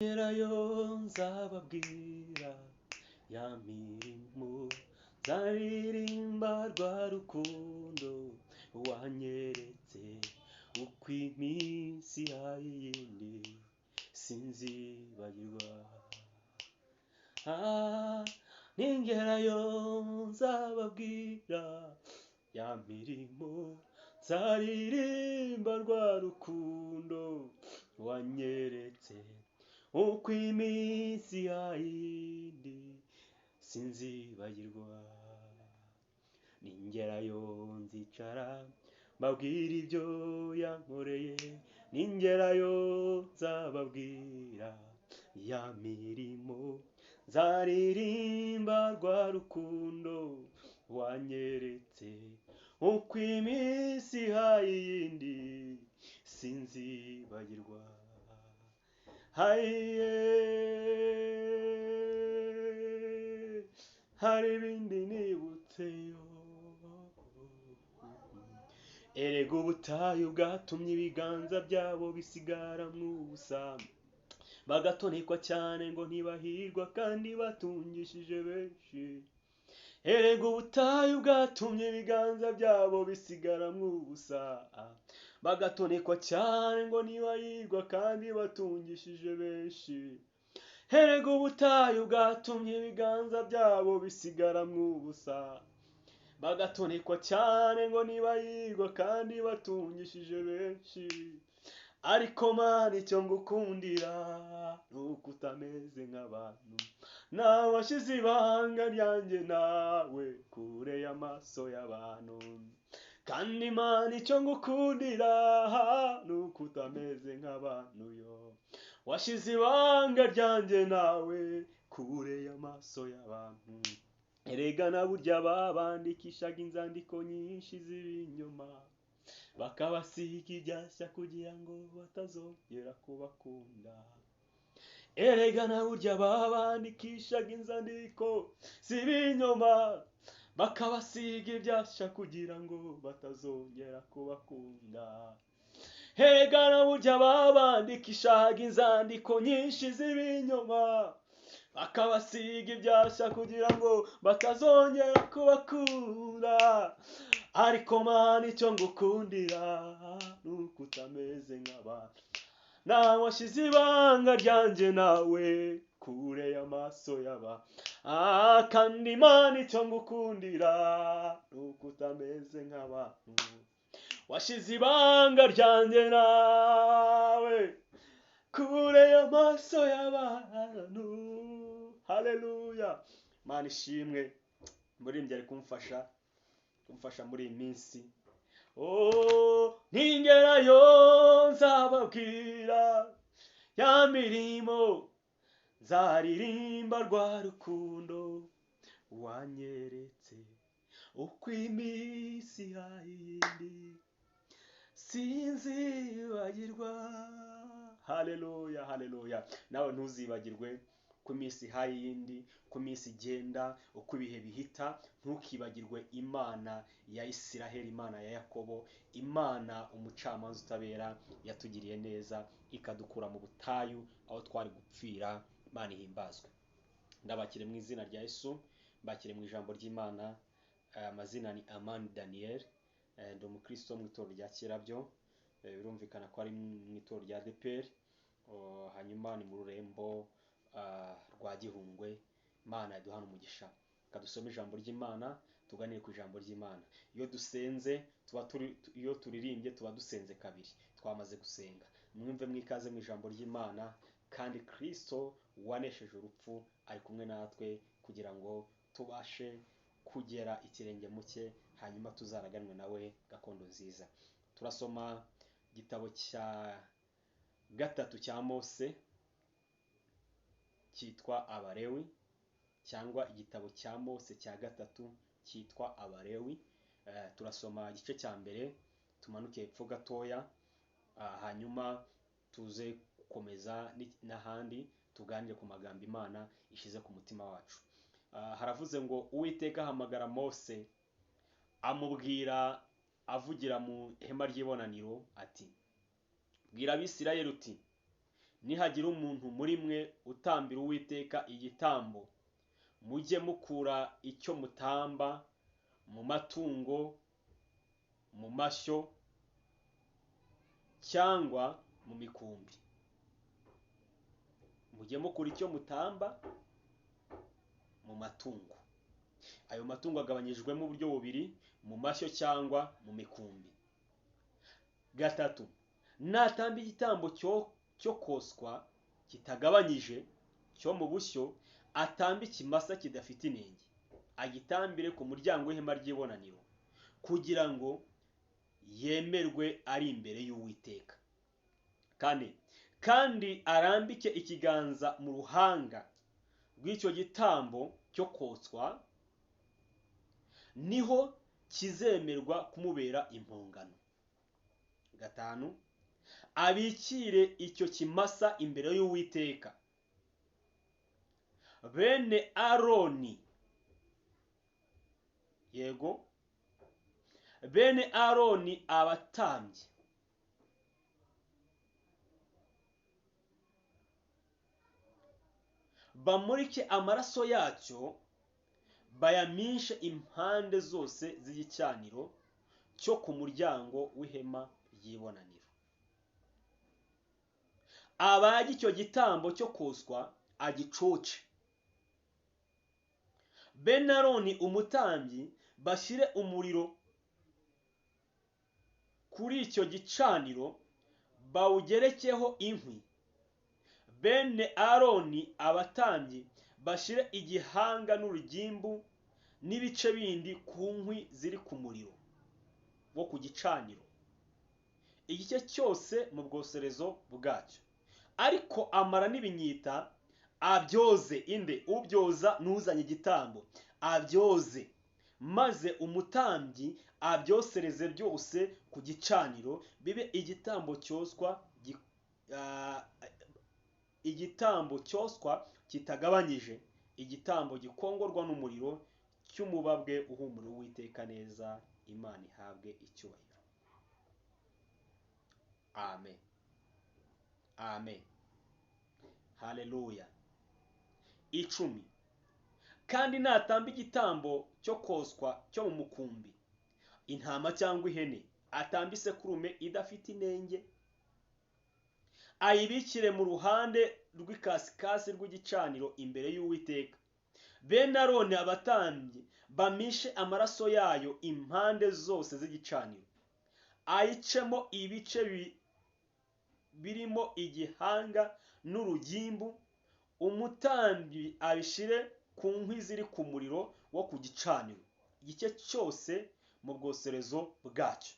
Ngerayo nzababwira ya mirimo, nzaririmba rwa rukundo wanyeretse, uko iminsi yayindi sinzibagirwa. Ningerayo nzababwira ya mirimo, nzaririmba rwa rukundo wanyeretse, uko iminsi yayindi sinzibagirwa. Ningerayo nzicara mbabwira ibyo yankoreye, ningerayo nzababwira ya mirimo, nzaririmba rwa rukundo wanyeretse, uko iminsi yayindi sinzibagirwa. Hari ibindi nibutseyo, erega ubutayu bwatumye ibiganza byabo bisigara mw'ubusa, bagatonekwa cyane ngo ntibahirwa kandi batungishije benshi. Erega ubutayu bwatumye ibiganza byabo bisigara mw'ubusa, bagatonekwa cyane ngo ntibahirwa kandi batungishije benshi. Erega ubutayu bwatumye ibiganza byabo bisigara mw'ubusa, bagatonekwa cyane ngo ntibahirwa kandi batungishije benshi. Ariko Mana, icyo ngukundira nuko utameze nk'abantu, nawe washyize ibanga ryanjye nawe kure y'amaso y'abantu. Kandi Mana, icyo ngukundira nuko utameze nk'abantu, yo washyize ibanga ryanjye nawe kure y'amaso y'abantu. Erega na burya babandikishaga inzandiko nyinshi z'ibinyoma, bakabasiga ibyashya kugira ngo batazongera kubakunda. Erega na burya babandikishaga inzandiko z'ibinyoma, bakabasiga ibyashya kugira ngo batazongera kubakunda. Erega na burya babandikishaga inzandiko nyinshi z'ibinyoma, bakabasiga ibyashya kugira ngo batazongera kubakunda. Ariko Mana, icyo ngukundira nuko utameze nk'abantu, nawe washyize ibanga ryanjye nawe kure y'amaso y'abantu. Kandi Mana, icyo ngukundira nuko utameze nk'abantu, washyize ibanga ryanjye nawe kure y'amaso y'abantu. Haleluya. Mana ishimwe, muririmbyi ari kumfasha muri iyi minsi. Ningerayo nzababwira ya mirimo, nzaririmba rwa rukundo wanyeretse, uko iminsi yayindi sinzibagirwa. Haleluya, haleluya. Nawe ntuzibagirwe ku minsi yindi, ku minsi igenda, uko ibihe bihita. Ntukibagirwe Imana ya Isiraheli, Imana ya Yakobo, Imana umucamanza utabera, yatugiriye neza ikadukura mu butayu aho twari gupfira. Imana ihimbazwe. Ndabakire mu izina rya Yesu, mbakire mu ijambo ry'Imana. Amazina ni Amani Daniel, ndi umukristo mu itorero rya Kirabyo. Birumvikana ko ari mu itorero rya ADEPR, hanyuma ni mu rurembo rwa Gihungwe. Imana yaduhana umugisha. Kadusome ijambo ry'Imana, tuganire ku ijambo ry'Imana. Iyo dusenze iyo turirimbye tuba dusenze kabiri. Twamaze gusenga, mwumve mwikaze mu ijambo ry'Imana, kandi Kristo wanesheje urupfu ari kumwe natwe kugira ngo tubashe kugera ikirenge muke, hanyuma tuzaraganwe nawe gakondo nziza. Turasoma igitabo cya gatatu cya Mose cyitwa Abalewi, cyangwa igitabo cya Mose cya gatatu cyitwa Abalewi. Turasoma igice cya mbere, tumanuke hepfo gatoya, hanyuma tuze gukomeza n'ahandi tuganire ku magambo Imana ishize ku mutima wacu. Haravuze ngo Uwiteka ahamagara Mose, amubwira avugira mu ihema ry'ibonaniro ati, bwira Abisirayeli uti, nihagira umuntu muri mwe utambira Uwiteka igitambo, mujye mukura icyo mutamba mu matungo, mu mashyo cyangwa mu mikumbi. Mujye mukura icyo mutamba mu matungo. Ayo matungo agabanyijwemo uburyo bubiri, mu mashyo cyangwa mu mikumbi. 3, natamba igitambo cyo koswa kitagabanyije cyo mu bushyo, atambe ikimasa kidafite inenge, agitambire ku muryango w'ihema ry'ibonaniro, kugira ngo yemerwe ari imbere y'Uwiteka. 4, kandi arambike ikiganza mu ruhanga rw'icyo gitambo cyo koswa, niho kizemerwa kumubera impongano. 5, abikire icyo kimasa imbere y'Uwiteka. Bene Aroni, bene Aroni abatambyi, bamurike amaraso yacyo, bayamishe impande zose z'igicaniro cyo ku muryango w'ihema ry'ibonaniro. Abage icyo gitambo cyo koswa agicoce. Bene Aroni umutambyi bashyire umuriro kuri icyo gicaniro, bawugerekeho inkwi. Bene Aroni abatambyi bashyire igihanga n'urugimbu n'ibice bindi ku nkwi ziri ku muriro wo ku gicaniro, igice cyose mu bwoserezo bwacyo. Ariko amara n'ibinyita abyoze. Inde? Ubyoza n'uzanye igitambo abyoze, maze umutambyi abyosereze byose ku gicaniro, bibe igitambo cyoswa kitagabanyije, igitambo gikongorwa n'umuriro, cy'umubabwe uhumura Uwiteka neza. Imana ihabwe icyubahiro. Amen. Amen. Haleluya. 10, kandi natamba igitambo cyo koswa cyo mu mukumbi, intama cyangwa ihene, atamba isekurume idafite inenge, ayibikire mu ruhande rw'ikasikasi rw'igicaniro imbere y'Uwiteka. Bene Aroni abatambyi bamishe amaraso yayo impande zose z'igicaniro, ayicemo ibice birimo igihanga n'urugimbu. Umutambyi abishire ku nkwi ziri ku muriro wo ku gicaniro, igice cyose mu bwoserezo bwacyo.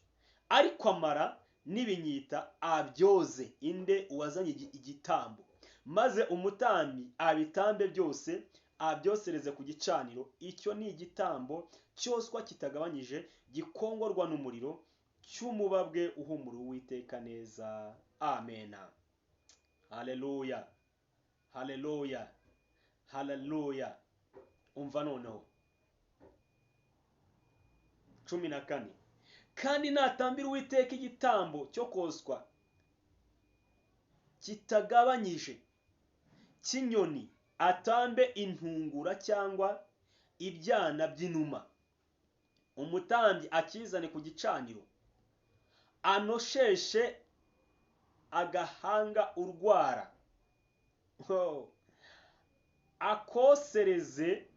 Ariko amara n'ibinyita abyoze. Inde? Uwazanye igitambo. Maze umutambyi abitambe byose, abyosereze ku gicaniro. Icyo ni igitambo cyoswa kitagabanyije, gikongorwa n'umuriro, cy'umubabwe uhumura Uwiteka neza. Amen. Haleluya. Haleluya. Haleluya. Umva noneho 14, kandi natambira Uwiteka igitambo cyo koswa kitagabanyije cy'inyoni, atambe intungura cyangwa ibyana by'inuma. Umutambyi akizane ku gicaniro, anosheshe agahanga urwara, akosereze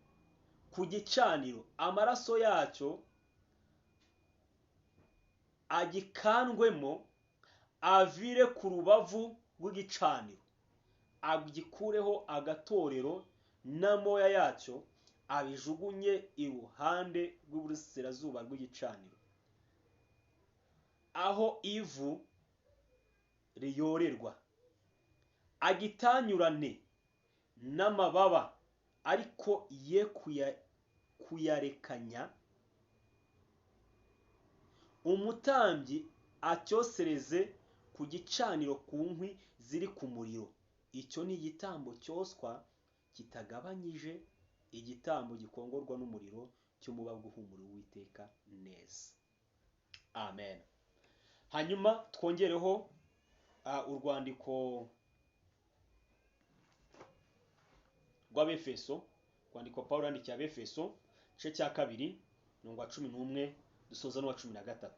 ku gicaniro, amaraso yacyo agikandwemo, avire ku rubavu rw'igicaniro, agikureho agatorero n'amoya yacyo, abijugunye iruhande rw'iburasirazuba rw'igicaniro, aho ivu riyorerwa. Agitanyurane n'amababa, ariko ye kuyarekanya. Umutambyi acyosereze ku gicaniro ku nkwi ziri ku muriro. Icyo ni igitambo cyoswa kitagabanyije, igitambo gikongorwa n'umuriro, cy'umubabwe uhumura Uwiteka neza. Amen. Hanyuma twongereho urwandiko rw'Abefeso, kwandikwa Pawulo yandikiye Abefeso igice cya 2 umurongo wa 11 dusoza n'uwa 13.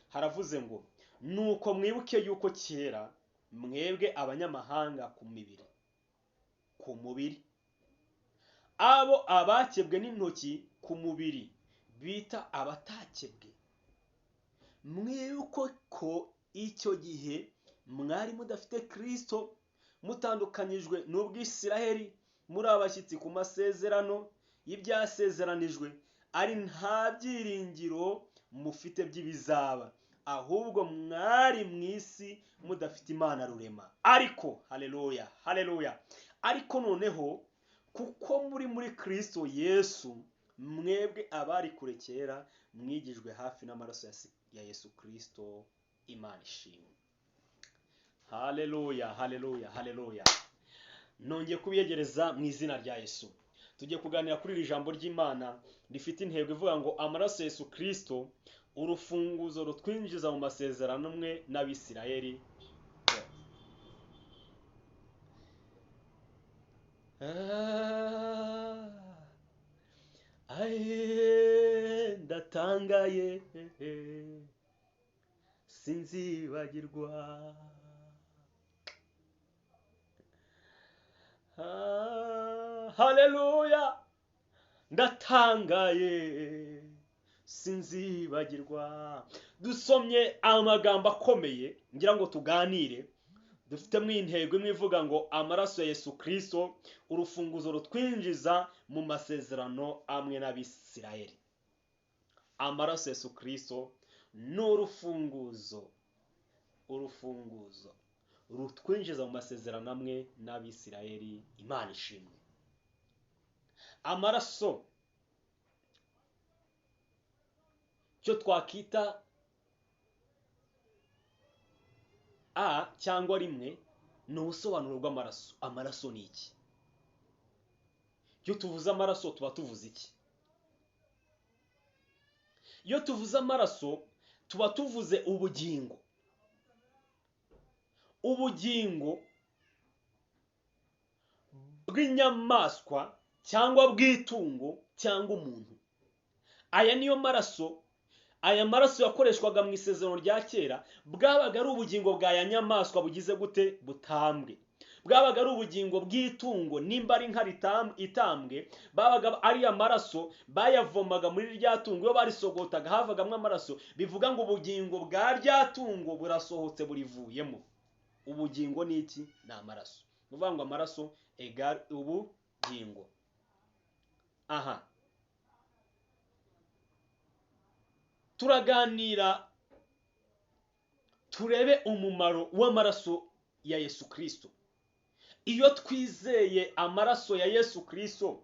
Haravuze ngo nuko mwibuke yuko kera mwebwe abanyamahanga ku mubiri abo abakebwe n'intoki ku mubiri bita abatakebwe, mwibuke ko icyo gihe mwari mudafite Kristo, mutandukanyijwe n'ubw'Isiraheli, muri abashyitsi ku masezerano y'ibyasezeranijwe, ari nta byiringiro mufite by'ibizaba, ahubwo mwari mu isi mudafite Imana rurema. Ariko haleluya haleluya, ariko noneho kuko muri Kristo Yesu, mwebwe abari kure kera mwigijwe hafi n'amaraso ya Yesu Kristo. Imana ishimwe. Haleluya haleluya haleluya. Nongeye kubiyegereza mu izina rya Yesu. Tugiye kuganira kuri iri jambo ry'Imana rifite intego ivuga ngo amaraso ya Yesu Kristo, urufunguzo rutwinjiza mu masezerano amwe n'Abisirayeli. Ndatangaye sinzibagirwa, haleluya, ndatangaye sinzibagirwa. Dusomye amagambo akomeye ngira ngo tuganire, dufitemo intego imwe ivuga ngo amaraso ya Yesu Kristo, urufunguzo rutwinjiza mu masezerano amwe n'Abisirayeli. Amaraso ya Yesu Kristo ni urufunguzo rutwinjiza mu masezerano amwe n'Abisirayeli. Imana ishimwe. Amaraso cyo twakita A cyangwa rimwe ni ubusobanuro bw'amaraso. Amaraso ni iki? Iyo tuvuze amaraso tuba tuvuze iki? Iyo tuvuze amaraso tuba tuvuze ubugingo. Ubugingo bw'inyamaswa cyangwa bw'itungo cyangwa umuntu. Aya niyo maraso. Aya maraso yakoreshwaga mu isezerano rya kera, bwabaga ari ubugingo bwa ya nyamaswa bugize gute? Butambwe. Bwabaga ari ubugingo bw'itungo, nimba ari inka itambwe, babaga ari amaraso bayavomaga muri rya tungo. Iyo barisogotaga havagamo amaraso, bivuga ngo ubugingo bwa rya tungo burasohotse burivuyemo. Ubugingo ni iki? Ni amaraso. Uvuga ngo amaraso egal ubugingo. Aha, turaganira turebe umumaro w'amaraso ya Yesu Kristo. Iyo twizeye amaraso ya Yesu Kristo,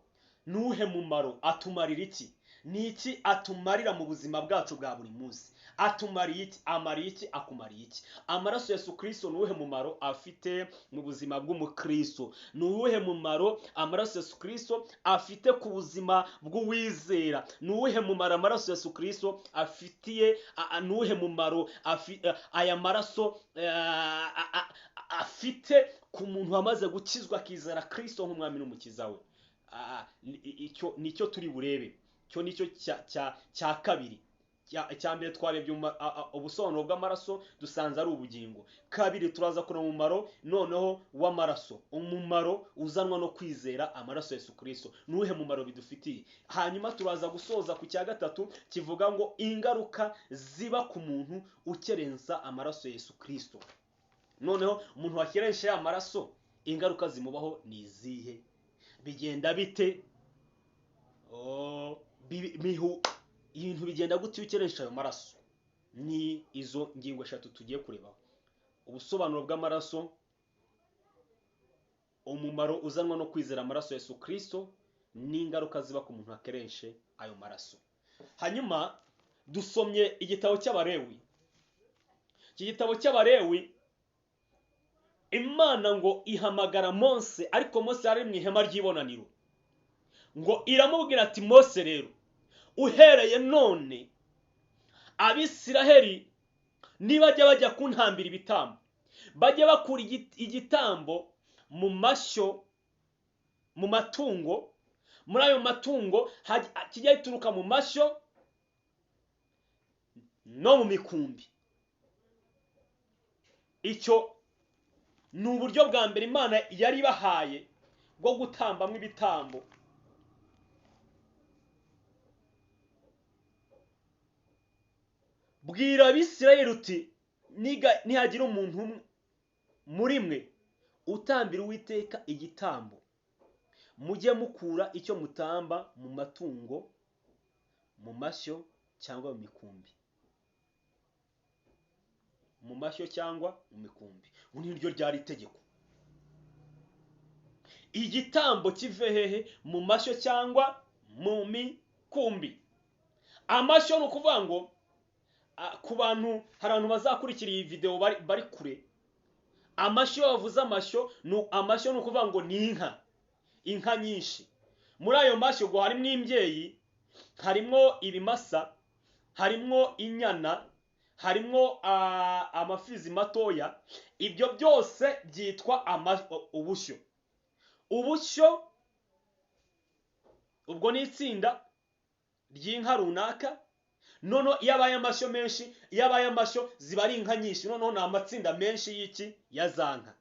nuhe mumaro? Atumarira iki? Ni iki atumarira mu buzima bwacu bwa buri munsi? Atumariye iki? Amariye iki? Akumariye iki? Amaraso ya Yesu Kristo nuhe mumaro afite mu buzima bw'umukristo? Nuhe mumaro amaraso ya Yesu Kristo afite ku buzima bw'uwizera? Nuhe mumaro amaraso ya Yesu Kristo afitiye? Nuhe mumaro aya maraso afite ku muntu wamaze gukizwa akizera Kristo nk'umwami n'umukiza we? Nicyo turi burebe. Cyo nicyo cya kabiri. Icya mbere twarebye ubusobanuro bw'amaraso, dusanze ari ubugingo. Kabiri turaza kureba umumaro noneho w'amaraso, umumaro uzanwa no kwizera amaraso ya Yesu Kristo. Nuhe mumaro bidufitiye? Hanyuma turaza gusoza ku cya gatatu kivuga ngo ingaruka ziba ku muntu ukerensa amaraso ya Yesu Kristo. Noneho umuntu wakerensa ya maraso, ingaruka zimubaho ni izihe? Bigenda bite? Ibintu bigenda gute ukeresha ayo maraso? Ni izo ngingo eshatu tugiye kurebaho: ubusobanuro bw'amaraso, umumaro uzanwa no kwizera amaraso ya Yesu Kristo, n'ingaruka ziba ku muntu akereshe ayo maraso. Hanyuma dusomye igitabo cy'Abalewi. Iki gitabo cy'Abalewi, Imana ngo ihamagara Mose, ariko Mose ari mu ihema ry'ibonaniro, ngo iramubwira ati Mose rero, uhereye none Abisiraheli nibajya bajya kuntambira ibitambo, bajye bakura igitambo mu mashyo mu matungo, muri ayo matungo kijya gituruka mu mashyo no mu mikumbi. Icyo ni uburyo bwa mbere Imana yari ibahaye bwo gutambamo ibitambo. Bwira Abisirayeli uti nihagira umuntu muri mwe utambira Uwiteka igitambo, mujye mukura icyo mutamba mu matungo, mu mashyo cyangwa mu mikumbi. Mu mashyo cyangwa mu mikumbi. Ubu ni ryo ryari itegeko. Igitambo kive hehe? Mu mashyo cyangwa mu mikumbi. Amashyo ni ukuvuga ngo ku bantu, hari abantu bazakurikira iyi video bari kure, amashyo bavuze amashyo ni ukuvuga ngo ni inka nyinshi. Muri ayo mashyo ngo harimo imbyeyi, harimo ibimasa, harimo inyana, harimo amafizi matoya. Ibyo byose byitwa ubushyo. Ubushyo ubwo ni itsinda ry'inka runaka. Noneho iyo abaye amashyo menshi, iyo abaye amashyo ziba ari inka nyinshi, noneho ni amatsinda menshi y'iki? Ya za nka.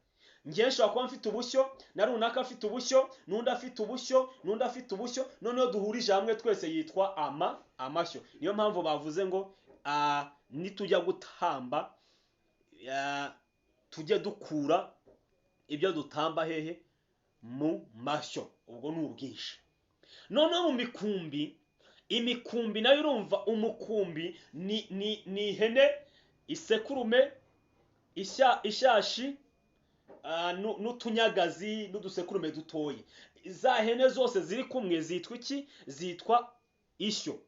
Njye nshobora kuba mfite ubushyo, na runaka afite ubushyo, n'undi afite ubushyo, n'undi afite ubushyo, noneho duhurije hamwe twese yitwa amashyo. Niyo mpamvu bavuze ngo nitujya gutamba tujye dukura ibyo dutamba hehe? Mu mashyo. Ubwo ni ubwinshi. Noneho mu mikumbi, imikumbi nayo urumva, umukumbi ni ihene, isekurume, ishashi, n'utunyagazi n'udusekurume dutoye. Za hene zose ziri kumwe zitwa iki? Zitwa ishyo.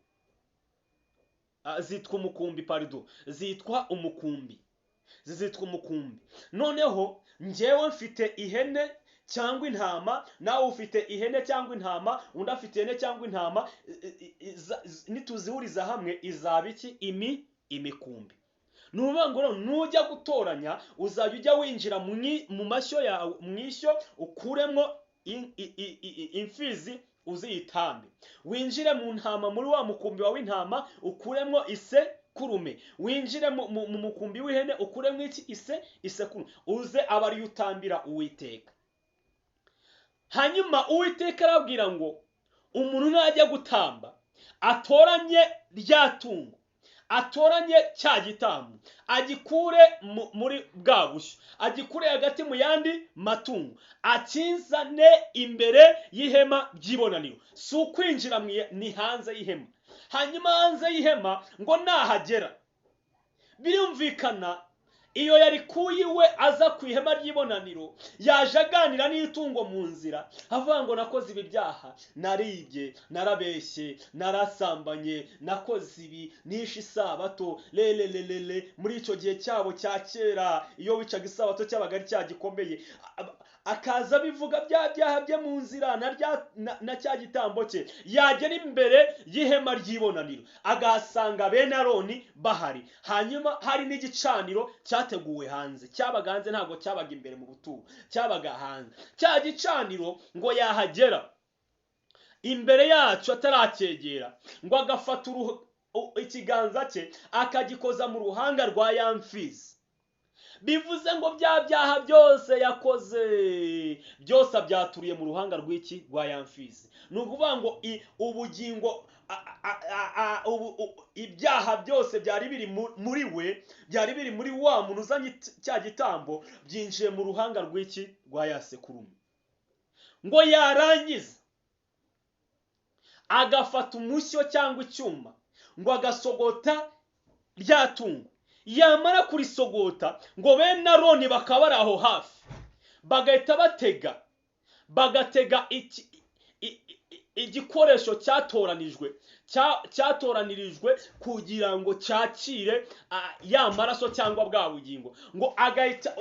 Zitwa umukumbi, pardon. Zitwa umukumbi. Zitwa umukumbi. Noneho njyewe mfite ihene cyangwa intama, nawe ufite ihene cyangwa intama, undi afite ihene cyangwa intama, nituzihuriza hamwe izaba iki? Imikumbi. Nuvuga ngo nujya gutoranya uzajya ujya winjira mu mashyo yawe, mu ishyo, ukuremo imfizi uziyitambe. Winjire mu ntama, muri wa mukumbi wawe intama ukuremo isekurume. Winjire mu mukumbi w'ihene ukuremo iki? Isekurume. Uze aba ari utambira Uwiteka. Hanyuma Uwiteka arabwira ngo umuntu najya gutamba atoranye rya tungo, atoranye cya gitambo, agikure muri bwa bushyo, agikure hagati mu yandi matungo, akinzane imbere y'ihema ry'ibonaniro. Si ukwinjira ni hanze y'ihema. Hanyuma hanze y'ihema ngo nahagera, birumvikana iyo yari kuyiwe aza ku ihema ry'ibonaniro, yaje aganira n'itungo mu nzira, avuga ngo nakoze ibi byaha, naribye, narabeshye, narasambanye, nakoze ibi, nishe isabato, lelelelele. Muri icyo gihe cyabo cya kera, iyo wicaga isabato cyabaga ari cya gikomeye. Akaza bivuga bya byaha bye mu nzira na cya gitambo cye. Yagera imbere y'ihema ry'ibonaniro agasanga bene Aroni bahari. Hanyuma hari n'igicaniro cyateguwe hanze. Cyabaga hanze, ntabwo cyabaga imbere mu buturo, cyabaga hanze. Cya gicaniro ngo yahagera, imbere yacu ataracyegera, ngo agafata ikiganza cye akagikoza mu ruhanga rwa ya mfizi. Bivuze ngo bya byaha byose yakoze byose abyaturiye mu ruhanga rw'iki? Rwa ya mfizi. Ni ukuvuga ngo ubugingo, ibyaha byose byari biri muri we, byari biri muri wa muntu uzanye cya gitambo, byinjiye mu ruhanga rw'iki? Rwa ya sekurume. Ngo yarangiza agafata umushyo cyangwa icyuma, ngo agasogota rya tungo. Yamara kurisogota, ngo bene Aroni bakaba bari aho hafi, bagahita bagatega igikoresho cyatoranyirijwe kugira ngo cyakire ya maraso cyangwa bwa bugingo. Ngo agahita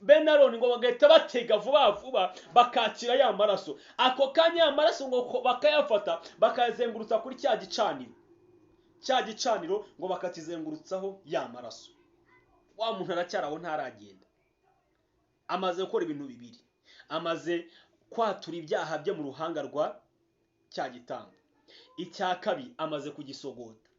bene Aroni ngo bagahita batega vuba vuba bakakira ya maraso. Ako kanya ya maraso ngo bakayafata bakayazengurutsa kuri cya gicaniro ngo bakakizengurutsaho ya maraso. Wa muntu aracyaraho ntaragenda. Amaze gukora ibintu bibiri. Amaze kwatura ibyaha bye mu ruhanga rwa cya gitambo. Icya kabiri amaze kugisogota.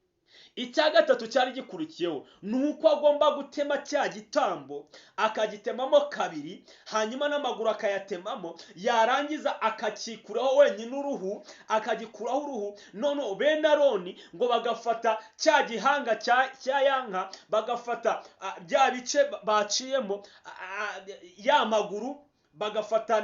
Icya gatatu cyari gikurikiyeho nuko agomba gutema cya gitambo, akagitemamo kabiri, hanyuma n'amaguru akayatemamo, yarangiza akakikuraho wenyine uruhu, akagikuraho uruhu. None bene Aroni ngo bagafata cya gihanga cya yanka, bagafata bya bice baciyemo ya maguru, bagafata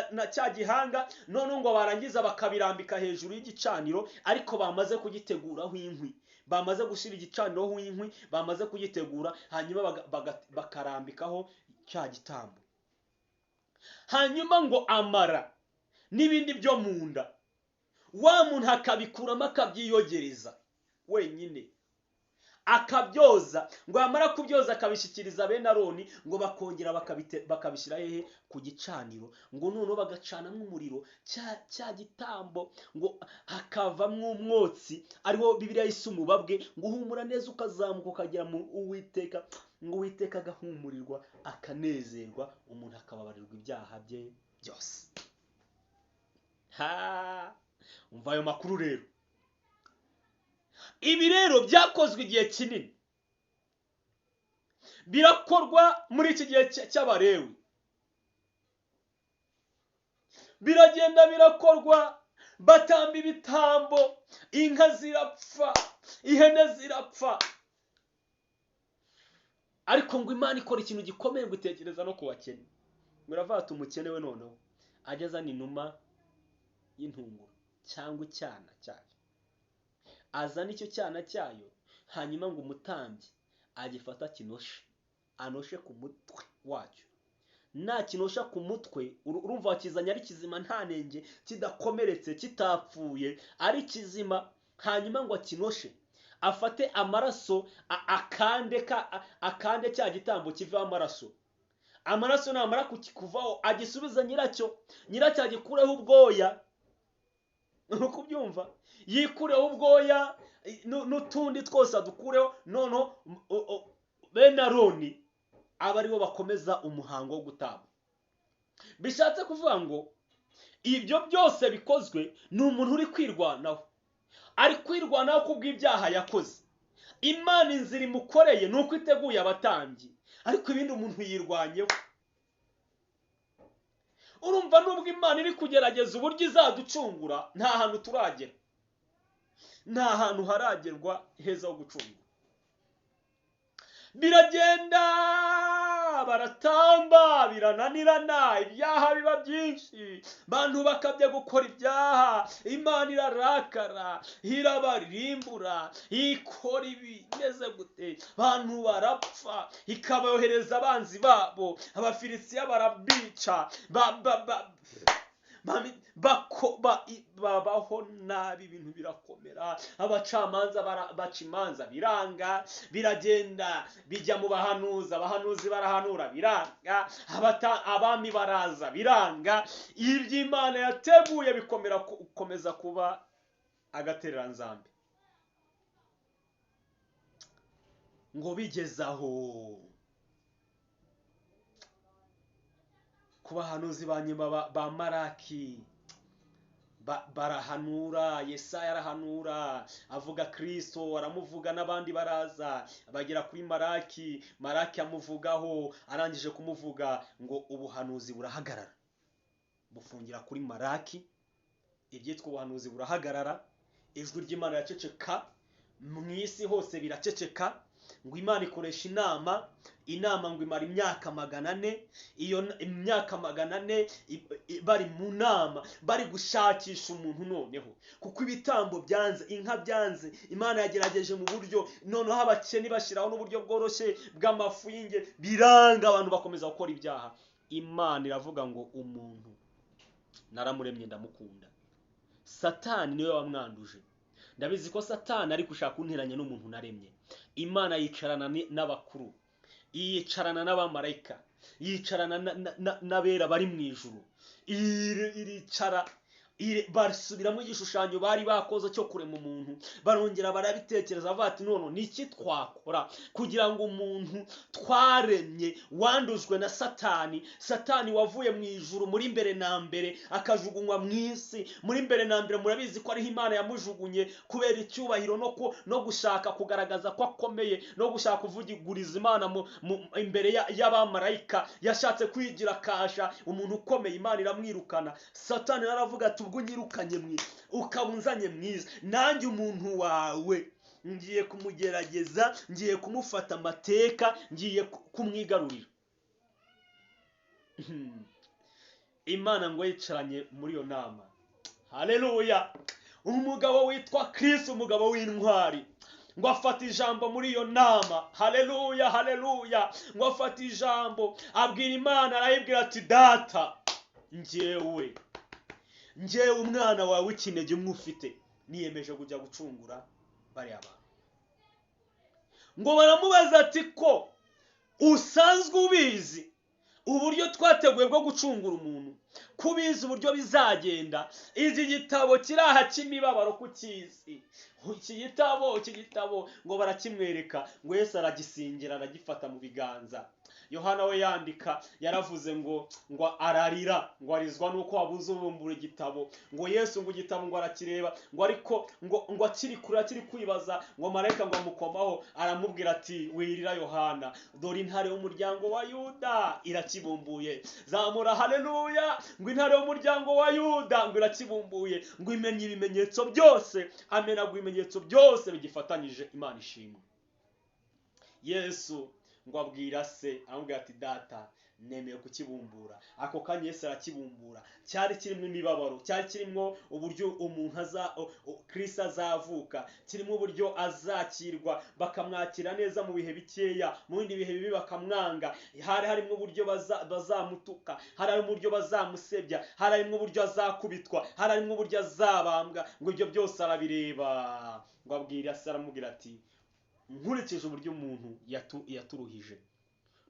na cya gihanga, none ngo barangiza bakabirambika hejuru y'igicaniro, ariko bamaze kugiteguraho inkwi, bamaze gushyira igicaniro inkwi, bamaze kugitegura, hanyuma bakarambikaho cya gitambo. Hanyuma ngo amara n'ibindi byo mu nda, wa muntu akabikuramo akabyiyogereza wenyine, akabyoza. Ngo yamara kubyoza akabishyikiriza bene Aroni, ngo bakongera bakabishyira hehe? Ku gicaniro. Ngo noneho bagacanamo umuriro, cya gitambo ngo hakavamo umwotsi, ariho Bibiliya yise umubabwe, ngo uhumura neza ukazamuka ukagera mu Uwiteka, ngo Uwiteka agahumurirwa akanezerwa, umuntu akababarirwa ibyaha bye byose. Umva ayo makuru rero. Ibi rero byakozwe igihe kinini, birakorwa muri iki gihe cy'Abalewi, biragenda birakorwa, batamba ibitambo, inka zirapfa, ihene zirapfa, ariko ngo Imana ikora ikintu gikomeye, ngo itekereza no ku bakene. Ngo iravuga ati umukene we noneho ajya azana inuma y'intunguru cyangwa icyana cyayo, azana icyo cyana cyayo, hanyuma ngo umutambyi agifata kinoshe, anoshe ku mutwe wacyo. Nakinosha ku mutwe, urumva wakizanye ari kizima, nta nenge, kidakomeretse, kitapfuye, ari kizima. Hanyuma ngo akinoshe, afate amaraso, akande cya gitambo kivaho amaraso. Amaraso namara kukikuvaho, agisubiza nyiracyo agikureho ubwoya. Nuko byumva, yikureho ubwoya n'utundi twose adukureho. Noneho bene Aroni aba aribo bakomeza umuhango wo gutamba. Bishatse kuvuga ngo ibyo byose bikozwe ni umuntu uri kwirwanaho, ari kwirwanaho kubw'ibyaha yakoze. Imana inzira imukoreye ni uko iteguye abatambyi, ariko ibindi umuntu yirwanyeho. Urumva, nubwo Imana iri kugerageza uburyo izaducungura, nta hantu turagera, nta hantu haragerwa heza ho gucungura. Biragenda baratamba, birananirana, ibyaha biba byinshi, abantu bakabya gukora ibyaha, Imana irarakara, irabarimbura, ikora ibimeze gute, abantu barapfa, ikabohereza abanzi babo, Abafilisitiya barabica, babaho nabi, ibintu birakomera. Abacamanza baca imanza, biranga. Biragenda bijya mu bahanuzi, abahanuzi barahanura, biranga. Abami baraza, biranga. Iby'Imana yateguye bikomeza kuba agatereranzambe. Ngo bigezaho ku bahanuzi ba nyuma ba Maraki, barahanura. Yesaya arahanura, avuga Kristo, aramuvuga, n'abandi baraza bagera kuri Maraki amuvugaho. Arangije kumuvuga, ngo ubuhanuzi burahagarara, bufungira kuri Maraki. Ibyitwa ubuhanuzi burahagarara, ijwi ry'Imana yaceceka, mu isi hose biraceceka. Ngo Imana ikoresha inama ngo imara imyaka 400. Iyo imyaka 400 bari mu nama, bari gushakisha umuntu. Noneho kuko ibitambo byanze, inka byanze, Imana yagerageje mu buryo, noneho abakene bashyiraho n'uburyo bworoshye bw'amafu y'inge, biranga. Abantu bakomeza gukora ibyaha. Imana iravuga ngo umuntu naramuremye, ndamukunda. Satani niwe wamwanduje. Ndabizi ko Satani ari gushaka kunteranya n'umuntu naremye. Imana yicarana n'abakuru, yicarana n'abamarayika, yicarana n'abera bari mu ijuru, iricara basubiramo igishushanyo bari bakoze cyo kurema umuntu, barongera barabitekereza bavuga ati none niki twakora kugira ngo umuntu twaremye wandujwe na satani wavuye mu ijuru muri mbere na mbere akajugunywa mu isi. Muri mbere na mbere murabizi ko ariho Imana yamujugunye kubera icyubahiro no gushaka kugaragaza ko akomeye, no gushaka kuvugiriza Imana imbere y'abamarayika. Yashatse kwigira kasha umuntu ukomeye, Imana iramwirukana. Satani aravuga ati ubwo unyirukanye ukaba unzanye mwiza, nanjye umuntu wawe ngiye kumugerageza, ngiye kumufata amateka, ngiye kumwigarurira. Imana ngo yicaranye muri iyo nama. Haleluya! Umugabo witwa Kristo, umugabo w'intwari, ngo afata ijambo muri iyo nama. Haleluya, haleluya! Ngo afata ijambo abwira Imana, arayibwira ati data, njyewe umwana wawe w'ikinege umwe ufite, niyemeje kujya gucungura bariya bantu. Ngo baramubaza ati ko usanzwe ubizi uburyo twateguye bwo gucungura umuntu, kubizi uburyo bizagenda. Iki gitabo kiri aha cy'imibabaro kukizi. Iki gitabo ngo barakimwereka, ngo Yesu aragisingira, aragifata mu biganza. Yohana we yandika yaravuze ngo ararira, ngo arizwa nuko wabuze ubumbura igitabo. Ngo Yesu ngo igitabo ngo arakireba, ngo ariko ngo akiri kure, akiri kwibaza, ngo marayika ngo amukomaho aramubwira ati wirira Yohana, dore intare y'umuryango wa Yuda irakibumbuye. Zamura haleluya! Ngo intare y'umuryango wa Yuda ngo irakibumbuye, ngo imenye ibimenyetso byose, amenagura ibimenyetso byose bigifatanyije. Imana ishimwe. Yesu ngo abwira se, aramubwira ati data, nemeye kukibumbura. Ako kanya Yesu arakibumbura. Cyari kirimo imibabaro, cyari kirimo uburyo umuntu Kristo azavuka, kirimo uburyo azakirwa, bakamwakira neza mu bihe bikeya, mu bindi bihe bibi bakamwanga. Hari harimo uburyo bazamutuka, hari harimo uburyo bazamusebya, hari harimo uburyo azakubitwa, hari harimo uburyo azabambwa. Ngo ibyo byose arabireba. Ngo abwira se, aramubwira ati nkurikije uburyo umuntu yaturuhije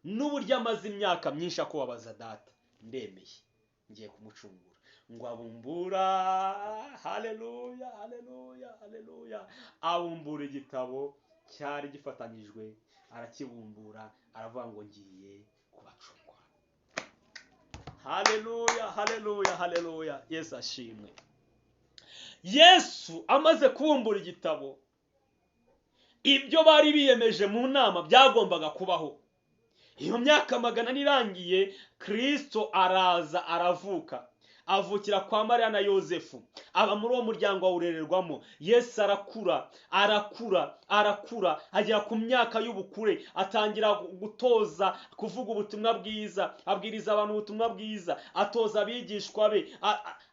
n'uburyo amaze imyaka myinshi akubabaza data, ndemeye, ngiye kumucungura. Ngo abumbura. Haleluya, haleluya, haleluya! Abumbura igitabo cyari gifatanyijwe, arakibumbura, aravuga ngo ngiye kubacungura. Haleluya, haleluya, haleluya! Yesu ashimwe. Yesu amaze kubumbura igitabo, ibyo bari biyemeje mu nama byagombaga kubaho. Iyo myaka 100 irangiye, Kristo araza, aravuka, avukira kwa Mariya na Yosefu, aba muri uwo muryango awurererwamo. Yesu arakura, agera ku myaka y'ubukure, atangira gutoza kuvuga ubutumwa bwiza, abwiriza abantu ubutumwa bwiza, atoza abigishwa be,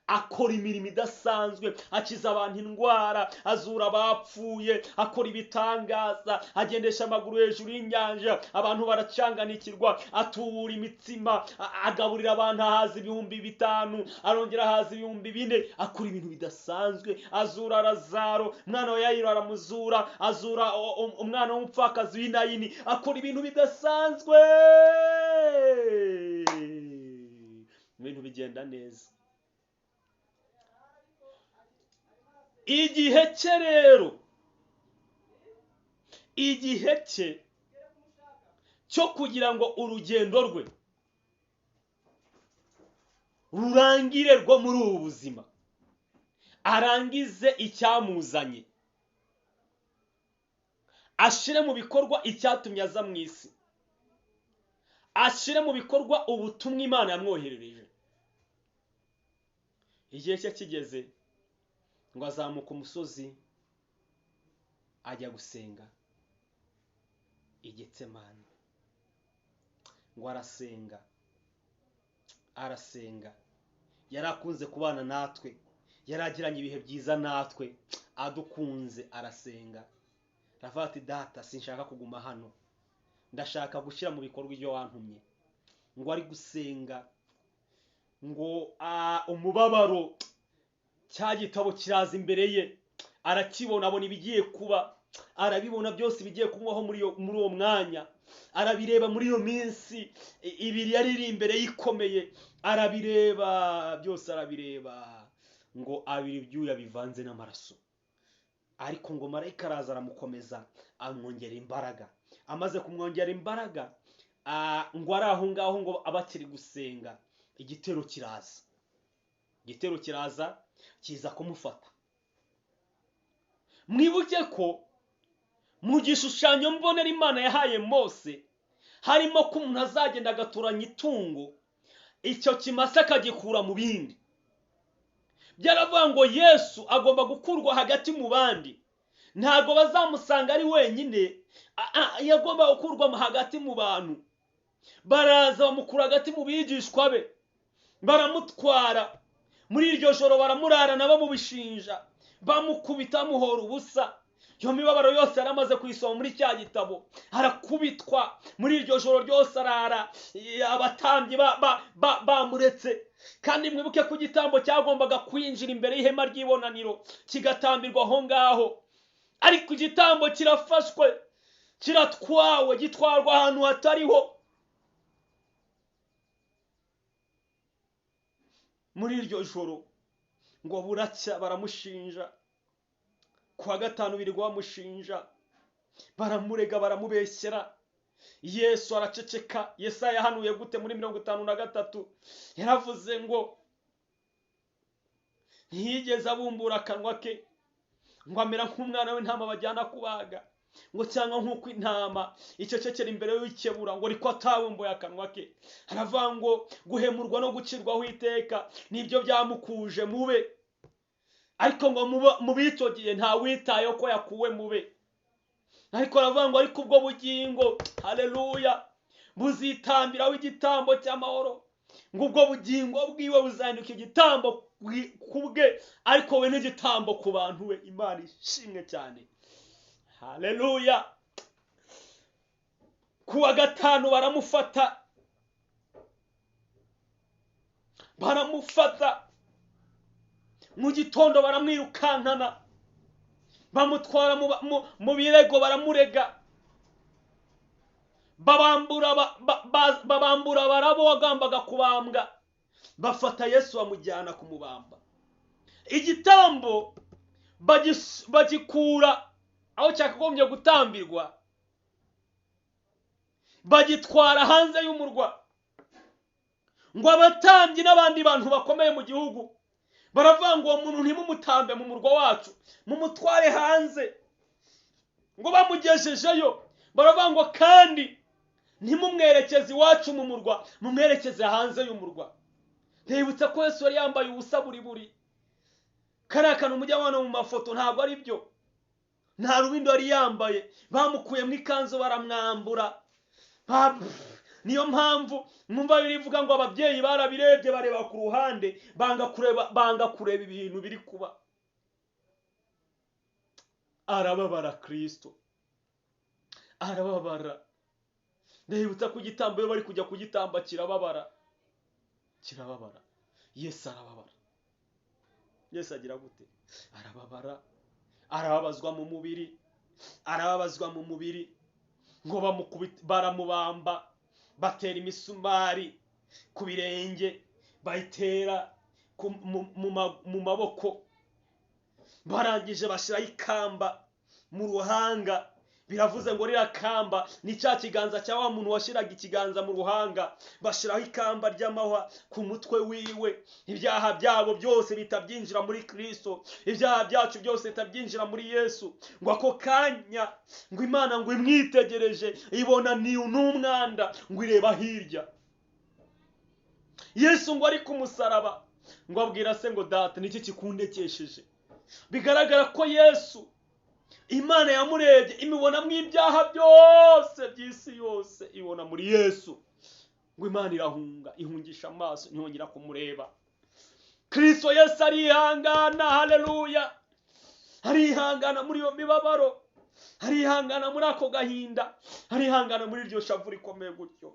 akora imirimo idasanzwe, akiza abantu indwara, azura abapfuye, akora ibitangaza, agendesha amaguru hejuru y'inyanja, abantu baracanganikirwa, atubura imitsima, agaburira abantu ahaza 5,000, arongera ahaza 4,000, akora ibintu bidasanzwe. Azura Lazaro, mwana wa Yayiro aramuzura, azura umwana w'umupfakazi w'Inayini, akora ibintu bidasanzwe, ibintu bigenda neza. Igihe cye rero, igihe cye cyo kugira ngo urugendo rwe rurangire rwo muri ubu buzima, arangize icyamuzanye, ashire mu bikorwa icyatumye aza mu isi, ashire mu bikorwa ubutumwa Imana yamwoherereje. Igihe cye kigeze, ngo azamuka umusozi ajya gusenga i Getsemani. Ngo arasenga, yarakunze kubana natwe, yaragiranye ibihe byiza natwe, adukunze, arasenga. Aravuga ati data, sinshaka kuguma hano, ndashaka gushyira mu bikorwa ibyo wantumye. Ngo ari gusenga, ngo umubabaro, cya gitabo kiraza imbere ye, arakibona, abona ibigiye kuba, arabibona byose bigiye kumwaho muri uwo mwanya, arabireba muri iyo minsi 2 yari iri imbere yikomeye, arabireba byose, arabireba. ngo abira ibyuya bivanze n'amaraso. Ariko ngo marayika araza aramukomeza amwongera imbaraga. Amaze kumwongera imbaraga, ngo ari aho ngaho ngo abakiri gusenga, igitero kiraza kiza kumufata. Mwibuke ko mu gishushanyo mbonera Imana yahaye Mose harimo ko umuntu azagenda agaturanya itungo, icyo kimasa akagikura mu bindi. Byaravuga ngo Yesu agomba gukurwa hagati mu bandi, ntago bazamusanga ari wenyine, yagomba gukurwa hagati mu bantu. Baraza bamukura hagati mu bigishwa be, baramutwara. Muri iryo joro baramurarana bamubishinja, bamukubita bamuhora ubusa. Iyo mibabaro yose yaramaze kuyisoma muri cya gitabo. Arakubitwa muri iryo joro ryose arara, abatambyi bamuretse. Kandi mwibuke ko igitambo cyagombaga kwinjira imbere y'ihema ry'ibonaniro kigatambirwa aho ngaho, ariko igitambo kirafashwe, kiratwawe, gitwarwa ahantu hatariho. Muri iryo joro ngo buracya baramushinja, kuwa gatanu birirwa bamushinja, baramurega, baramubeshyera. Yesu araceceka. Yesaya yahanuye gute muri 53? Yaravuze ngo ntiyigeze abumbura akanwa ke, ngo amera nk'umwana w'intama bajyana kubaga, ngo cyangwa nk'uko intama icecekera imbere y'ikebura, ngo ariko atabumbuye akanwa ke. Aravuga ngo guhemurwa no gucirwaho iteka nibyo byamukuje mube, ariko ngo mu bitogiye nta witayeho ko yakuwe mube. Ariko aravuga ngo ariko ubwo bugingo, haleluya, buzitambiraho igitambo cy'amahoro, ngo ubwo bugingo bwiwe buzahinduka igitambo kubwe, ariko we n'igitambo ku bantu we. Imana ishimwe cyane, haleluya. Kuwa gatanu baramufata, mu gitondo baramwirukankana, bamutwara mu birego, baramurega, babambura barabo wagombaga kubambwa, bafata Yesu bamujyana kumubamba. Igitambo bagikura aho cyakagombye gutambirwa, bagitwara hanze y'umurwa. Ngo abatambyi n'abandi bantu bakomeye mu gihugu baravuga ngo uwo muntu ntimumutambe mu murwa wacu, mumutware hanze. Ngo bamugejejeyo baravuga ngo kandi ntimumwerekeze iwacu mu murwa, mumwerekeze hanze y'umurwa. Ntibutse ko Yesu yari yambaye ubusa buri. Kariya kantu mujya mubona mu mafoto ntabwo ari byo, nta rubindo yari yambaye. Bamukuye mu ikanzu baramwambura. Niyo mpamvu mwumva birivuga ngo ababyeyi barabirebye bareba ku ruhande, banga kureba ibintu biri kuba. Arababara Kristo, arababara. Ndahibutsa ko igitambo iyo bari kujya kugitamba kirababara. Yesu arababara. Yesu agira gute? Arababara, arababazwa mu mubiri. Ngo baramubamba, batera imisumari ku birenge, bayitera mu maboko. Barangije bashiraho ikamba mu ruhanga. Biravuze ngo rira kamba ni cya kiganza cya wa muntu washiraga ikiganza mu ruhanga. Bashiraho ikamba ry'amahwa ku mutwe wiwe. Ibyaha byabo byose bitabyinjira muri Kristo, ibyaha byacu byose bitabyinjira muri Yesu. Ngo ako kanya ngo Imana ngo imwitegereje, ibona ni n'umwanda, ngo ireba hirya. Yesu ngo ari ku musaraba, ngo abwira se ngo data niki kikundekesheje. Bigaragara ko Yesu Imana yamurebye imibona mu ibyaha byose by'isi yose, ibona muri Yesu. Ngo Imana irahunga, ihungisha amaso, ntiyongera kumureba. Kristo Yesu arihangana, haleluya. Arihangana muri iyo mibabaro, arihangana muri ako gahinda, arihangana muri iryo shavu rikomeye gutyo.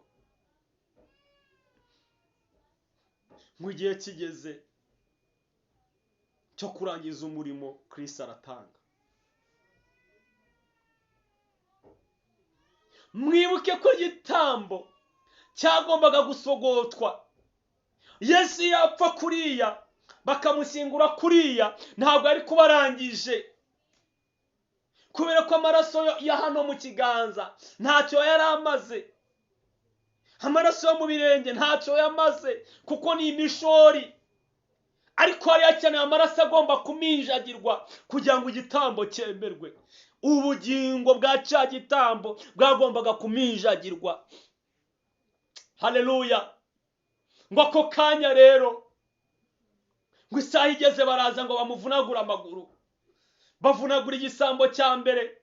Mu gihe kigeze cyo kurangiza umurimo, Kristo aratanga. Mwibuke ko igitambo cyagombaga gusogotwa. Yesu yapfa kuriya, bakamushyingura kuriya, ntabwo ari kubarangije, kubera ko amaraso ya hano mu kiganza ntacyo yari amaze, amaraso yo mu birenge ntacyo yamaze, kuko ni imishori. Ariko yari yakeneye amaraso agomba kuminjagirwa kugira ngo igitambo cyemerwe. Ubugingo bwa cya gitambo bwagombaga kuminjagirwa. Haleluya. Ngo ako kanya rero, ngo isaha igeze baraza ngo bamuvunagura amaguru, bavunagura igisambo cya mbere,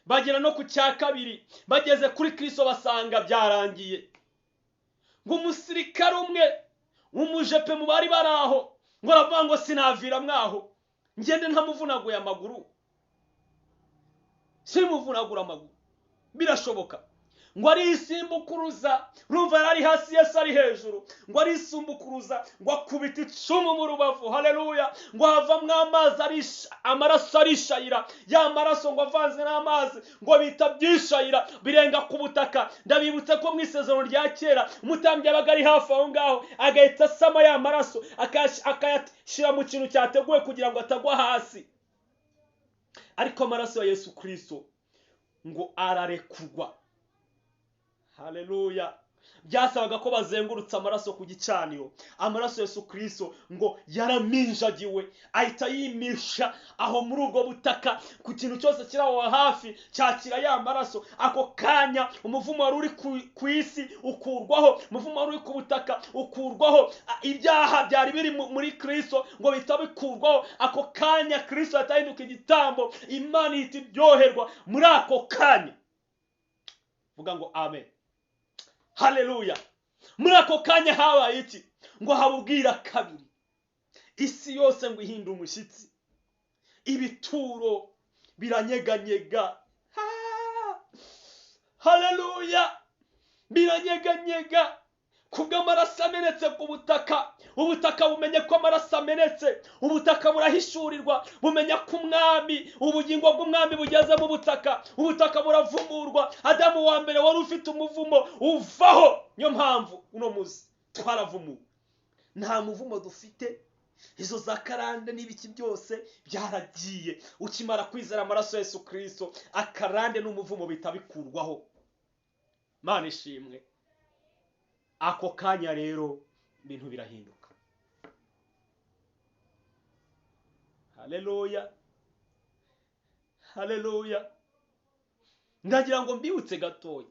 bagera no ku cya kabiri. Bageze kuri Kristo basanga byarangiye. Ngo umusirikare umwe w'umujepe mu bari baraho ngo aravuga ngo sinavira mwaho ngende ntamuvunaguye amaguru, simuvunagura amaguru, birashoboka. Ngo ari isimbukuruza, urumva yari hasi, Yesu ari hejuru, ngo ari isimbukuruza, ngo akubita icumu mu rubavu. Haleluya. Ngo havamwo amazi, amaraso arishayira, ya maraso ngo avanze n'amazi ngo bita byishayira, birenga ku butaka. Ndabibutse ko mu isezerano rya kera umutambyi yabaga ari hafi aho ngaho, agahita asama ya maraso akayashyira mu kintu cyateguwe kugira ngo atagwa hasi. Ariko amaraso ya Yesu Kristo ngo ararekurwa. Haleluya. Byasabaga ko bazengurutsa amaraso ku gicaniro. Amaraso ya Yesu Kristo ngo yaraminjagiwe, ahita yimisha aho muri ubwo butaka, ku kintu cyose kiri aho hafi cyakira ya maraso. Ako kanya umuvumo wari uri ku isi ukurwaho, umuvumo wari uri ku butaka ukurwaho, ibyaha byari biri muri Kristo ngo bihita bikurwaho. Ako kanya Kristo yatahinduka igitambo, Imana ihita iryoherwa muri ako kanya. Vuga ngo amen. Haleluya. Muri ako kanya habaye iki? Ngo habubwira kabiri, isi yose ngo ihinda umushyitsi, ibituro biranyeganyega. Haleluya. Biranyeganyega kubw'amaraso amenetse ku butaka. Ubutaka bumenye ko amaraso amenetse, ubutaka burahishurirwa, bumenya ko umwami, ubugingo bw'umwami bugeze mu butaka. Ubutaka buravumurwa. Adamu wa mbere wari ufite umuvumo uvaho. Niyo mpamvu uno muzi twaravumuwe, nta muvumo dufite. Izo za karande n'ibiki byose byaragiye. Ukimara kwizera amaraso ya Yesu Kristo, akarande n'umuvumo bita bikurwaho. Mana ishimwe. Ako kanya rero ibintu birahinduka. Haleluya. Haleluya. Ndagira ngo mbibutse gatoya,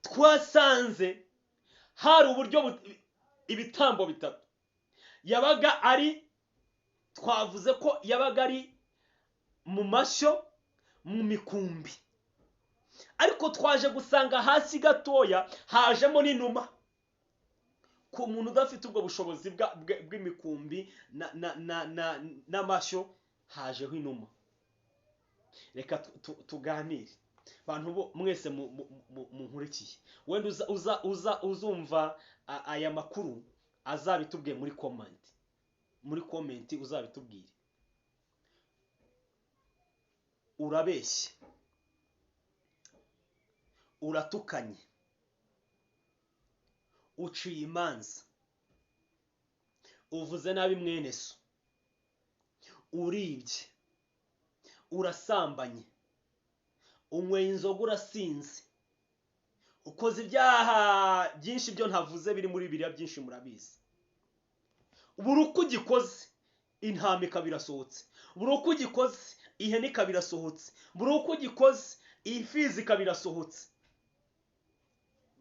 twasanze hari uburyo ibitambo bitatu. Yabaga ari, twavuze ko yabaga ari mu mashyo, mu mikumbi. Ariko twaje gusanga hasi gatoya hajemo n'inuma. Ku muntu udafite ubwo bushobozi bw'imikumbi n'amashyo, hajeho inuma. Reka tuganire bantu mwese munkurikiye. Wenda uzumva aya makuru azabitubwiye muri comment uzabitubwire. Urabeshye, uratukanye, uciye imanza, uvuze nabi mwene so, uribye, urasambanye, unyweye inzoga, urasinze, ukoze ibyaha byinshi byo ntavuze biri muri Bibiliya byinshi murabizi. Buri uko ugikoze intama ikaba irasohotse, buri uko ugikoze ihene ikaba irasohotse, buri uko ugikoze ifizi ikaba irasohotse.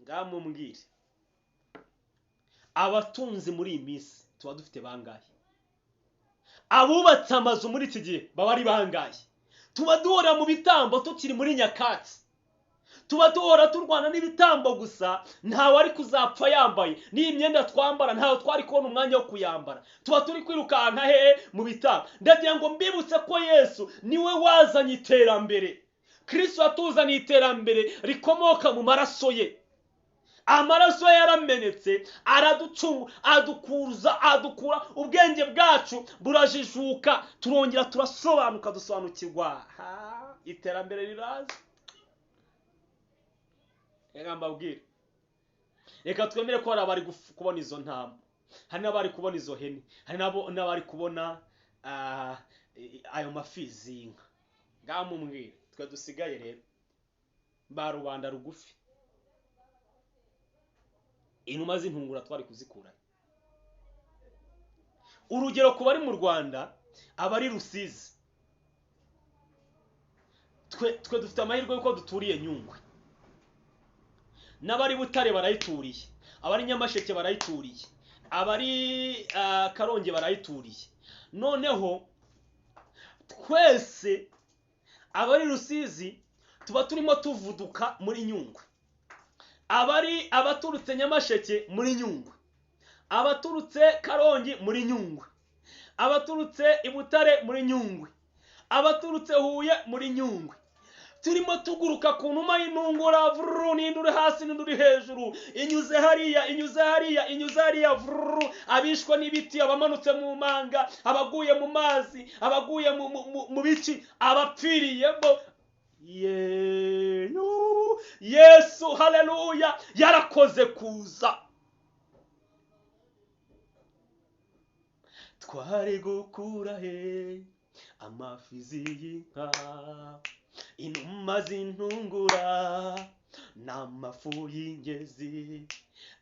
Ngamumbwire, abatunzi muri iyi minsi tuba dufite bangahe? Abubatse amazu muri iki gihe baba ari bangahe? Tuba duhora mu bitambo tukiri muri nyakatsi, tuba duhora turwana n'ibitambo gusa. Ntawe ari kuzapfa yambaye n'iyi myenda twambara, ntawe twari kubona umwanya wo kuyambara. Tuba turi kwirukanka hehe mu bitambo. Ndagira ngo mbibutse ko Yesu niwe wazanye iterambere. Kristo yatuzaniye iterambere rikomoka mu maraso ye. Amaraso yaramenetse, adukura ubwenge bwacu burajijuka, turongera turasobanuka, dusobanukirwa. Iterambere riraza. Reka mbabwire, reka twemere ko hari abari kubona izo ntama. hari n'abari kubona izo hene, hari n'abari kubona ayo mafizi y'inka. Ngaho mumwire, twe dusigaye rero ba rubanda rugufi, inuma z'intungura twari kuzikura. Urugero ku bari mu Rwanda, abari Rusizi, twe dufite amahirwe yuko duturiye Nyungwe, n'abari Butare barayituriye, abari Nyamasheke barayituriye, abari Karongi barayituriye. Noneho twese abari Rusizi tuba turimo tuvuduka muri Nyungwe, abaturutse Nyamasheke muri Nyungwe, abaturutse Karongi muri Nyungwe, abaturutse Ibutare muri Nyungwe, abaturutse Huye muri Nyungwe. Turimo tuguruka ku numa y'intungura, vururu, n'induri hasi n'induri hejuru, inyuze hariya, inyuze hariya, inyuze hariya, vururu, abishwa n'ibiti, abamanutse mu manga, abaguye mu mazi, abaguye mu bici, abapfiriyemo. Yesu, haleluya, yarakoze kuza. Twari gukura he amafizi y'inka, inuma z'intungura n'amafu y'ingezi,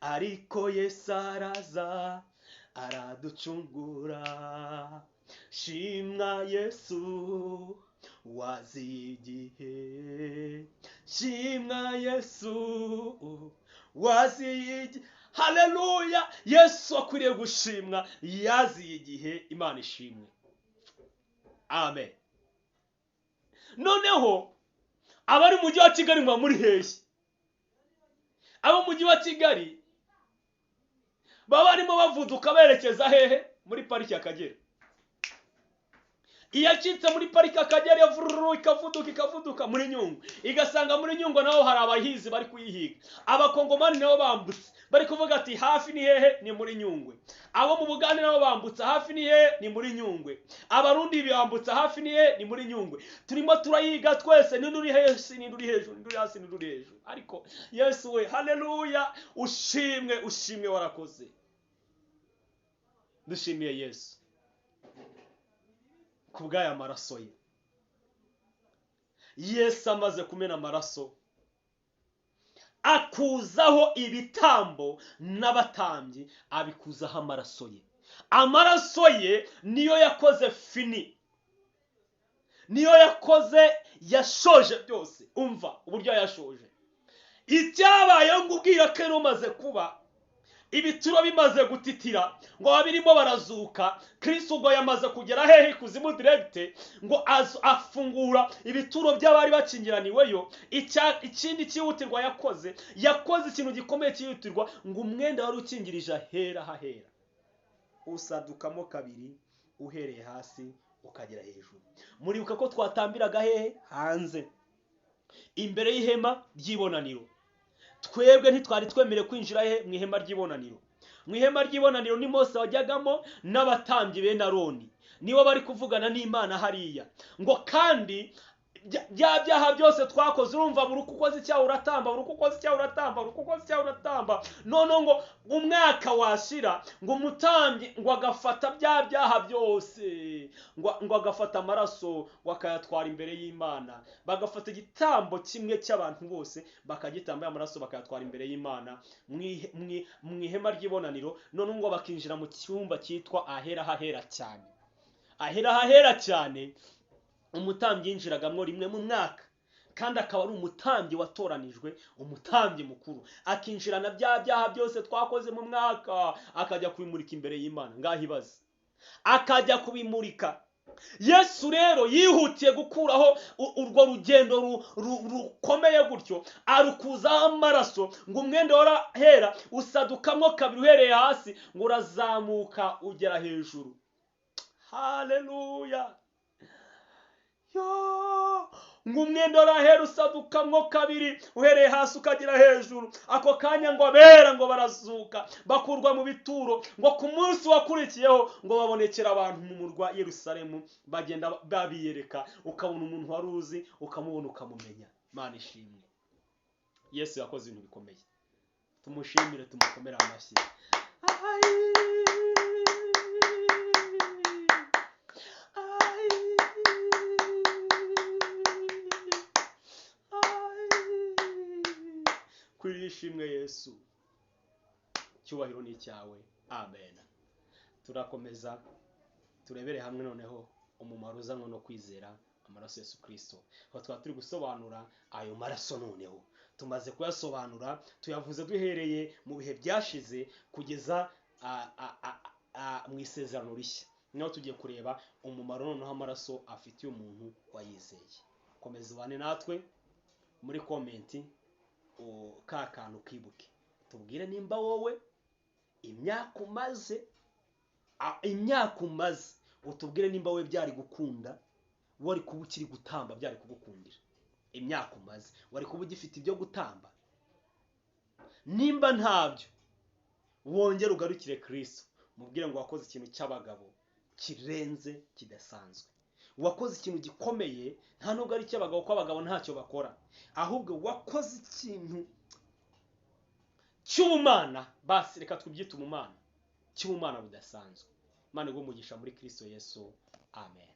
ariko Yesu araza araducungura. Shimwa Yesu waziye igihe, shimwa Yesu waziye igihe. Haleluya, Yesu akwiriye gushimwa, yaziye igihe. Imana ishimwe, amen. Noneho abari mu mujyi wa Kigali mwa muri hehe? Abo mu mujyi wa Kigali baba barimo bavuduka berekeza hehe? Muri pariki y'Akagera. Iyacitse muri pariki y'Akagera yavururu, ikavuduka muri Nyungwe, igasanga muri Nyungwe naho hari abahizi bari kuyihiga. Abakongomani nabo bambutse bari kuvuga ati hafi ni hehe? Ni muri Nyungwe. Abo mu Bugande nabo bambutse hafi ni hehe? Ni muri Nyungwe. Abarundi bambutse hafi ni hehe? Ni muri Nyungwe. Turimo turayiga twese, n'induri hasi n'induri hejuru, n'induri hasi n'induri hejuru. Ariko Yesu we, haleluya, ushimwe warakoze. Dushimiye Yesu kubw'aya maraso ye. Yesu amaze kumena amaraso, akuzaho ibitambo n'abatambyi, abikuzaho amaraso ye. Amaraso ye niyo yakoze fini, niyo yakoze, yashoje byose. Umva uburyo yashoje. Icyabaye ngo ubwira ko rumaze kuba, ibituro bimaze gutitira, ngo abirimo barazuka, Kristo ubwo yamaze kugera hehe? Kuzimu direct, ngo afungura ibituro by'abari bakingiraniweyo. Ikindi cyihutirwa yakoze ikintu gikomeye cyihutirwa, ngo umwenda wari ukingirije ahera hahera usadukamo kabiri, uhereye hasi ukagera hejuru. Muribuka ko twatambiraga hehe? Hanze imbere y'ihema ry'ibonaniro. Twebwe ntitwari twemere kwinjira he? Mu ihema ry'ibonaniro. Mu ihema ry'ibonaniro ni Mose wajyagamo n'abatambyi be na Aroni, nibo bari kuvugana n'Imana hariya. Ngo kandi bya byaha byose twakoze, urumva buri uko ukoze icyaha uratamba, buri uko ukoze icyaha uratamba, buri uko ukoze icyaha uratamba. None ngo umwaka washira, ngo umutambyi ngo agafata bya byaha byose, ngo agafata amaraso, ngo akayatwara imbere y'Imana. Bagafata igitambo kimwe cy'abantu bose, bakagitamba amaraso, bakayatwara imbere y'Imana mu ihema ry'ibonaniro. None ngo bakinjira mu cyumba cyitwa ahera hahera cyane. Ahera hahera cyane umutambyi yinjiragamwo rimwe mu mwaka, kandi akaba ari umutambyi watoranijwe, umutambyi mukuru. Akinjirana bya byaha byose twakoze mu mwaka, akajya kubimurika imbere y'Imana. Ngaho ibaze, akajya kubimurika. Yesu rero yihutiye gukuraho urwo rugendo rukomeye gutyo, arukuzaho amaraso, ngo umwenda warahera usadukamwo kabiri, uhereye hasi ngo urazamuka ugera hejuru. Haleluya. Ngo umwenda warahera usadukamwo kabiri, uhereye hasi ukagera hejuru. Ako kanya ngo abera ngo barazuka, bakurwa mu bituro. Ngo ku munsi wakurikiyeho ngo babonekera abantu mu murwa Yerusalemu, bagenda babiyereka, ukabona umuntu wari uzi, ukamubona ukamumenya. Imana ishimwe. Yesu yakoze ibintu bikomeye. Tumushimire, tumukomere amashyi. kuri ishimwe Yesu, cyubahiro ni icyawe. Amen. Turakomeza turebere hamwe noneho umumaro uzanwa no kwizera amaraso ya Yesu Kristo. Aho twaba turi gusobanura ayo maraso noneho. Tumaze kuyasobanura, tuyavuze duhereye mu bihe byashize kugeza mu isezerano rishya. Naho tugiye kureba umumaro noneho amaraso afitiye umuntu wayizeye. Komeza ubane natwe muri komenti ka kantu kibuke. Tubwire nimba wowe imyaka umaze utubwire nimba we byari gukunda, wari kuba ukiri gutamba byari kugukundira. Imyaka umaze wari kuba ugifite ibyo gutamba. Nimba ntabyo, wongere ugarukire Kristo, mubwire ngo wakoze ikintu cy'abagabo kirenze kidasanzwe. Wakoze ikintu gikomeye, nta nubwo ari cy'abagabo, ko abagabo ntacyo bakora, ahubwo wakoze ikintu cy'ubumana. Basi reka tubyite umumana, cy'ubumana budasanzwe. Imana iguhe umugisha muri Kristo Yesu. Amen.